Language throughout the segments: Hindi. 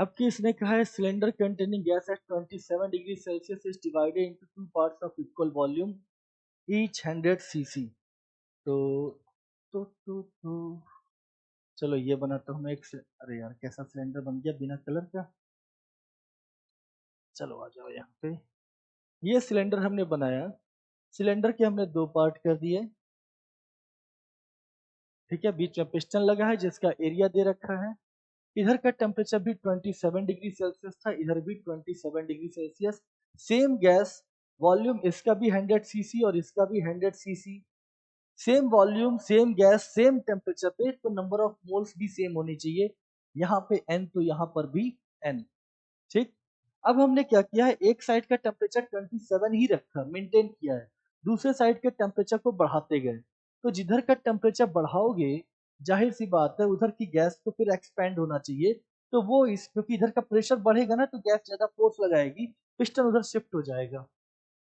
अब कि इसने कहा है cylinder containing gas at 27 degree Celsius is divided into two parts of equal volume each 100 CC. तो तो चलो ये बनाता हूँ मैं अरे यार कैसा सिलेंडर बन गया बिना कलर का। चलो आ जाओ यहाँ पे। ये सिलेंडर हमने बनाया, सिलेंडर के हमने दो पार्ट कर दिए, ठीक है। बीच में पिस्टन लगा है जिसका एरिया दे रखा है। इधर का टेम्परेचर भी 27 डिग्री सेल्सियस था, इधर भी 27 degree Celsius. Same gas, volume इसका भी 100 सीसी और इसका भी 100 CC. Same volume, same gas, same temperature पे, तो नंबर ऑफ मोल्स भी सेम होनी चाहिए। यहाँ पे n तो यहाँ पर भी n, ठीक। अब हमने क्या किया है, एक साइड का टेम्परेचर 27 ही रखा, मेंटेन किया है, दूसरे साइड के टेम्परेचर को बढ़ाते गए। तो जिधर का टेम्परेचर बढ़ाओगे, जाहिर सी बात है उधर की गैस तो फिर एक्सपेंड होना चाहिए। तो वो इस क्योंकि इधर का प्रेशर बढ़ेगा ना, तो गैस ज्यादा फोर्स लगाएगी, पिस्टन उधर शिफ्ट हो जाएगा।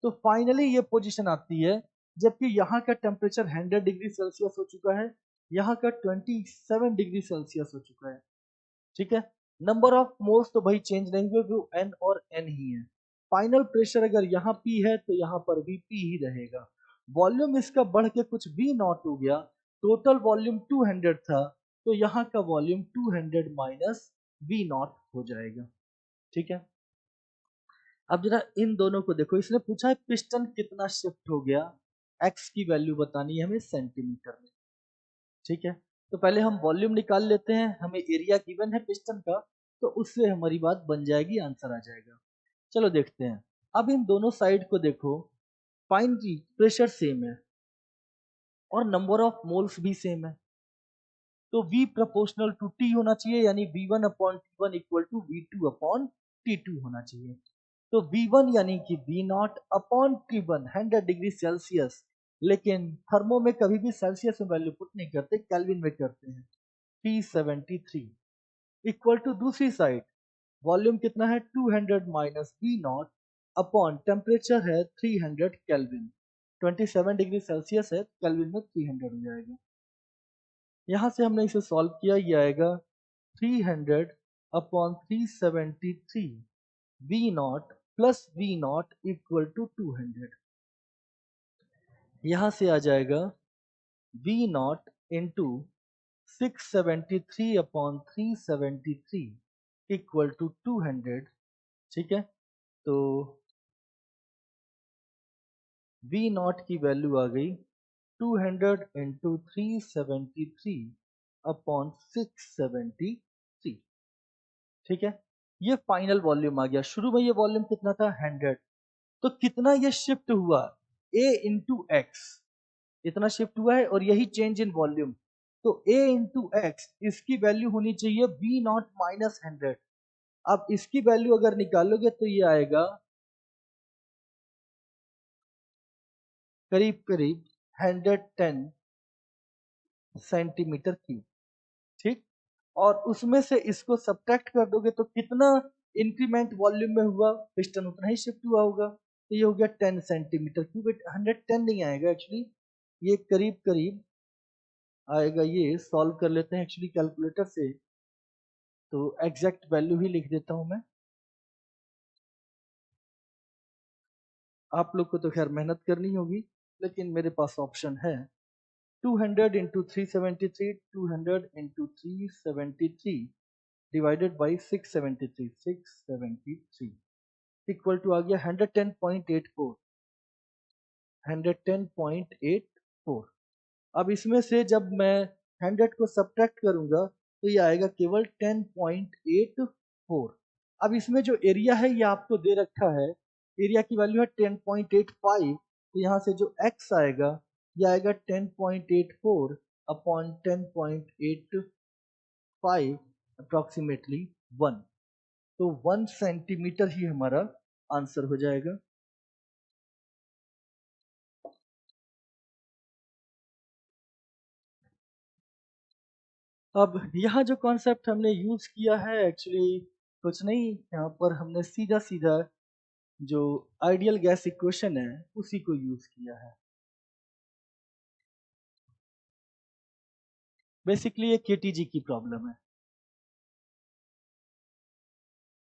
तो फाइनली ये पोजीशन आती है जबकि यहाँ का टेम्परेचर 100 डिग्री सेल्सियस हो चुका है, यहाँ का 27 डिग्री सेल्सियस हो चुका है, ठीक है। नंबर ऑफ मोल्स तो भाई चेंज नहीं हुए, वो n और n ही है। फाइनल प्रेशर अगर यहाँ P है तो यहाँ पर भी P ही रहेगा। वॉल्यूम इसका बढ़ के कुछ V नॉट हो गया, टोटल वॉल्यूम 200 था, तो यहाँ का वॉल्यूम 200 माइनस V नॉट हो जाएगा, ठीक है। अब जरा इन दोनों को देखो, इसने पूछा है पिस्टन कितना शिफ्ट हो गया, x की वैल्यू बतानी है हमें सेंटीमीटर में, ठीक है। तो पहले हम वॉल्यूम निकाल लेते हैं, हमें एरिया गिवन है पिस्टन का, तो उससे हमारी बात बन जाएगी, आंसर आ जाएगा। चलो देखते हैं। अब इन दोनों साइड को देखो, फाइन जी प्रेशर सेम है और नंबर ऑफ मोल्स भी सेम है, तो V प्रोपोर्शनल टू T होना चाहिए, यानी V1 upon T1 equal to V2 upon T2 होना चाहिए। तो V1 यानी कि V not upon T1 100 degree Celsius, लेकिन थर्मो में कभी भी सेल्सियस में वैल्यू पुट नहीं करते, केल्विन में करते हैं। T73 इक्वल टू दूसरी साइड वॉल्यूम कितना है 200 minus V not upon temperature है 300 केल्विन। 27 डिग्री सेल्सियस है, केल्विन में 300 हो जाएगा। यहाँ से हमने इसे सॉल्व किया, ये आएगा 300 upon 373 V naught plus V naught equal to 200। यहाँ से आ जाएगा V naught into 673 upon 373 equal to 200, ठीक है। तो V नॉट की वैल्यू आ गई 200 इंटू 373 अपॉन 673, ठीक है। ये फाइनल वॉल्यूम आ गया। शुरू में ये वॉल्यूम कितना था 100, तो कितना ये शिफ्ट हुआ A इंटू एक्स, इतना शिफ्ट हुआ है, और यही चेंज इन वॉल्यूम। तो A इंटू एक्स, इसकी वैल्यू होनी चाहिए V नॉट माइनस 100। अब इसकी वैल्यू अगर निकालोगे तो ये आएगा करीब करीब 110 सेंटीमीटर क्यूब, ठीक। और उसमें से इसको सब्ट्रैक्ट कर दोगे तो कितना इंक्रीमेंट वॉल्यूम में हुआ, पिस्टन उतना ही शिफ्ट हुआ होगा, तो ये हो गया 10 सेंटीमीटर क्यूब। 110 नहीं आएगा एक्चुअली, ये करीब करीब आएगा। ये सॉल्व कर लेते हैं एक्चुअली कैलकुलेटर से, तो एग्जैक्ट वैल्यू ही लिख देता हूं मैं। आप लोग को तो खैर मेहनत करनी होगी, लेकिन मेरे पास ऑप्शन है। 200 into 373, 200 into 373 divided by 673 equal to आ गया 110.84, 110.84। अब इसमें से जब मैं 100 को सब्ट्रैक्ट करूंगा तो ये आएगा केवल 10.84। अब इसमें जो एरिया है ये आपको दे रखा है, एरिया की वैल्यू है 10.85, तो यहाँ से जो x आएगा ये आएगा 10.84 अपॉन 10.85 अप्रोक्सीमेटली 1, तो 1 सेंटीमीटर ही हमारा आंसर हो जाएगा। अब यहाँ जो कॉन्सेप्ट हमने यूज किया है एक्चुअली कुछ नहीं, यहाँ पर हमने सीधा सीधा जो आइडियल गैस इक्वेशन है उसी को यूज किया है। बेसिकली ये केटीजी की प्रॉब्लम है।